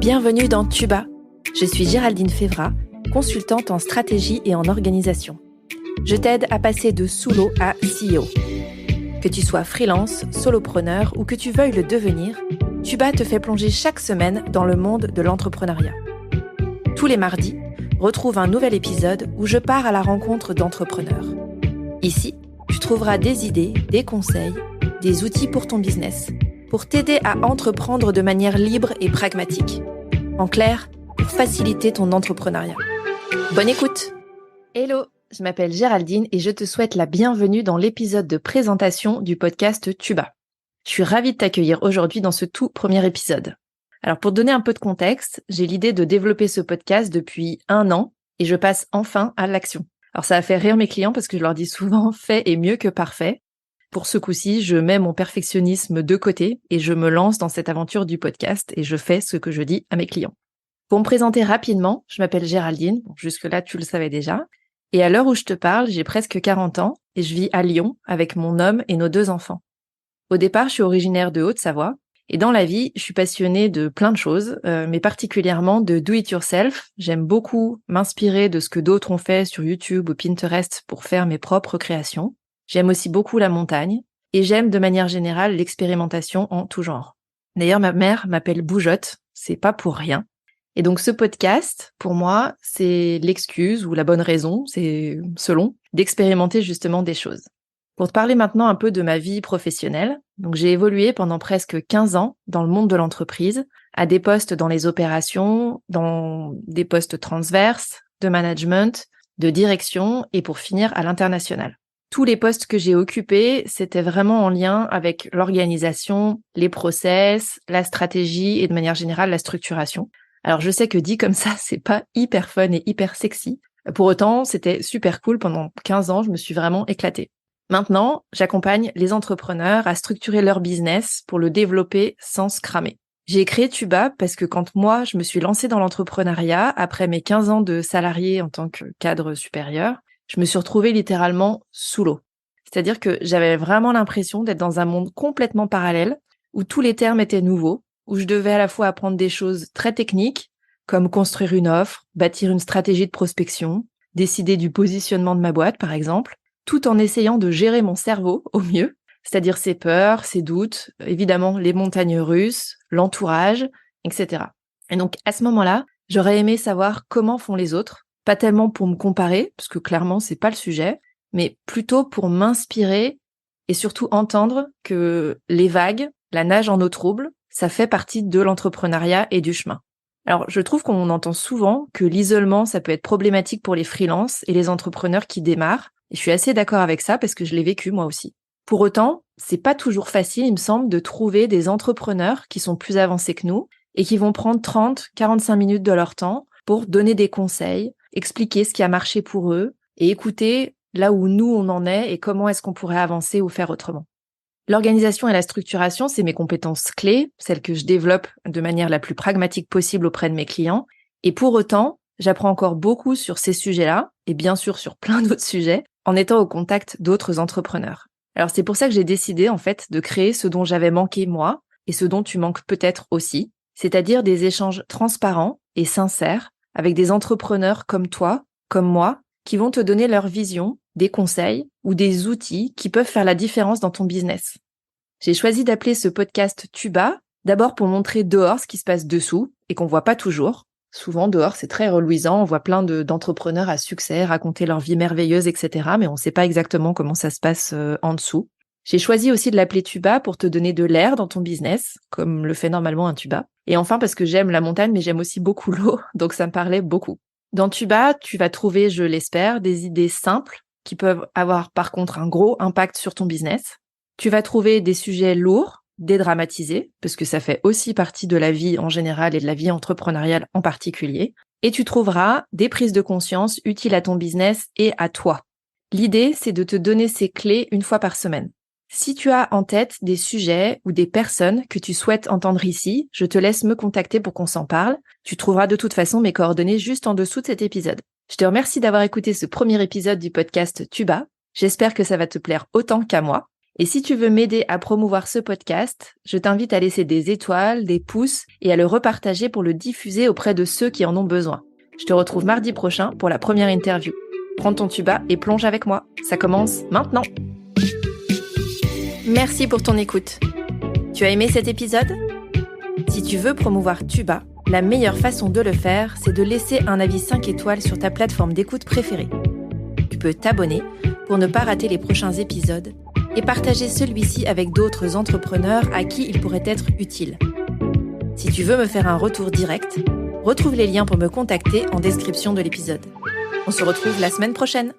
Bienvenue dans Tuba. Je suis Géraldine Févrat, consultante en stratégie et en organisation. Je t'aide à passer de sous-l'eau à CEO. Que tu sois freelance, solopreneur ou que tu veuilles le devenir, Tuba te fait plonger chaque semaine dans le monde de l'entrepreneuriat. Tous les mardis, retrouve un nouvel épisode où je pars à la rencontre d'entrepreneurs. Ici, tu trouveras des idées, des conseils, des outils pour ton business, pour t'aider à entreprendre de manière libre et pragmatique. En clair, pour faciliter ton entrepreneuriat. Bonne écoute! Hello, je m'appelle Géraldine et je te souhaite la bienvenue dans l'épisode de présentation du podcast Tuba. Je suis ravie de t'accueillir aujourd'hui dans ce tout premier épisode. Alors pour te donner un peu de contexte, j'ai l'idée de développer ce podcast depuis 1 an et je passe enfin à l'action. Alors ça a fait rire mes clients parce que je leur dis souvent « fait est mieux que parfait ». Pour ce coup-ci, je mets mon perfectionnisme de côté et je me lance dans cette aventure du podcast et je fais ce que je dis à mes clients. Pour me présenter rapidement, je m'appelle Géraldine, jusque-là tu le savais déjà, et à l'heure où je te parle, j'ai presque 40 ans et je vis à Lyon avec mon homme et nos 2 enfants. Au départ, je suis originaire de Haute-Savoie et dans la vie, je suis passionnée de plein de choses, mais particulièrement de do-it-yourself. J'aime beaucoup m'inspirer de ce que d'autres ont fait sur YouTube ou Pinterest pour faire mes propres créations. J'aime aussi beaucoup la montagne et j'aime de manière générale l'expérimentation en tout genre. D'ailleurs, ma mère m'appelle Bougeotte, c'est pas pour rien. Et donc ce podcast, pour moi, c'est l'excuse ou la bonne raison, c'est selon, d'expérimenter justement des choses. Pour te parler maintenant un peu de ma vie professionnelle, donc j'ai évolué pendant presque 15 ans dans le monde de l'entreprise, à des postes dans les opérations, dans des postes transverses, de management, de direction et pour finir à l'international. Tous les postes que j'ai occupés, c'était vraiment en lien avec l'organisation, les process, la stratégie et de manière générale la structuration. Alors je sais que dit comme ça, c'est pas hyper fun et hyper sexy. Pour autant, c'était super cool. Pendant 15 ans, je me suis vraiment éclatée. Maintenant, j'accompagne les entrepreneurs à structurer leur business pour le développer sans se cramer. J'ai créé Tuba parce que quand moi, je me suis lancée dans l'entrepreneuriat, après mes 15 ans de salarié en tant que cadre supérieur, je me suis retrouvée littéralement sous l'eau. C'est-à-dire que j'avais vraiment l'impression d'être dans un monde complètement parallèle, où tous les termes étaient nouveaux, où je devais à la fois apprendre des choses très techniques, comme construire une offre, bâtir une stratégie de prospection, décider du positionnement de ma boîte, par exemple, tout en essayant de gérer mon cerveau au mieux, c'est-à-dire ses peurs, ses doutes, évidemment les montagnes russes, l'entourage, etc. Et donc à ce moment-là, j'aurais aimé savoir comment font les autres, pas tellement pour me comparer, parce que clairement c'est pas le sujet, mais plutôt pour m'inspirer et surtout entendre que les vagues, la nage en eau trouble, ça fait partie de l'entrepreneuriat et du chemin. Alors, je trouve qu'on entend souvent que l'isolement, ça peut être problématique pour les freelances et les entrepreneurs qui démarrent. Et je suis assez d'accord avec ça parce que je l'ai vécu moi aussi. Pour autant, c'est pas toujours facile, il me semble, de trouver des entrepreneurs qui sont plus avancés que nous et qui vont prendre 30-45 minutes de leur temps pour donner des conseils, expliquer ce qui a marché pour eux et écouter là où nous on en est et comment est-ce qu'on pourrait avancer ou faire autrement. L'organisation et la structuration, c'est mes compétences clés, celles que je développe de manière la plus pragmatique possible auprès de mes clients. Et pour autant, j'apprends encore beaucoup sur ces sujets-là, et bien sûr sur plein d'autres sujets, en étant au contact d'autres entrepreneurs. Alors c'est pour ça que j'ai décidé en fait de créer ce dont j'avais manqué moi, et ce dont tu manques peut-être aussi, c'est-à-dire des échanges transparents et sincères avec des entrepreneurs comme toi, comme moi, qui vont te donner leur vision, des conseils ou des outils qui peuvent faire la différence dans ton business. J'ai choisi d'appeler ce podcast Tuba, d'abord pour montrer dehors ce qui se passe dessous et qu'on voit pas toujours. Souvent dehors c'est très reluisant, on voit plein d'entrepreneurs à succès raconter leur vie merveilleuse, etc. Mais on sait pas exactement comment ça se passe en dessous. J'ai choisi aussi de l'appeler Tuba pour te donner de l'air dans ton business, comme le fait normalement un tuba. Et enfin parce que j'aime la montagne mais j'aime aussi beaucoup l'eau, donc ça me parlait beaucoup. Dans Tuba, tu vas trouver, je l'espère, des idées simples qui peuvent avoir par contre un gros impact sur ton business. Tu vas trouver des sujets lourds, dédramatisés, parce que ça fait aussi partie de la vie en général et de la vie entrepreneuriale en particulier. Et tu trouveras des prises de conscience utiles à ton business et à toi. L'idée, c'est de te donner ces clés une fois par semaine. Si tu as en tête des sujets ou des personnes que tu souhaites entendre ici, je te laisse me contacter pour qu'on s'en parle. Tu trouveras de toute façon mes coordonnées juste en dessous de cet épisode. Je te remercie d'avoir écouté ce premier épisode du podcast Tuba. J'espère que ça va te plaire autant qu'à moi. Et si tu veux m'aider à promouvoir ce podcast, je t'invite à laisser des étoiles, des pouces et à le repartager pour le diffuser auprès de ceux qui en ont besoin. Je te retrouve mardi prochain pour la première interview. Prends ton tuba et plonge avec moi. Ça commence maintenant. Merci pour ton écoute. Tu as aimé cet épisode ? Si tu veux promouvoir Tuba, la meilleure façon de le faire, c'est de laisser un avis 5 étoiles sur ta plateforme d'écoute préférée. Tu peux t'abonner pour ne pas rater les prochains épisodes et partager celui-ci avec d'autres entrepreneurs à qui il pourrait être utile. Si tu veux me faire un retour direct, retrouve les liens pour me contacter en description de l'épisode. On se retrouve la semaine prochaine.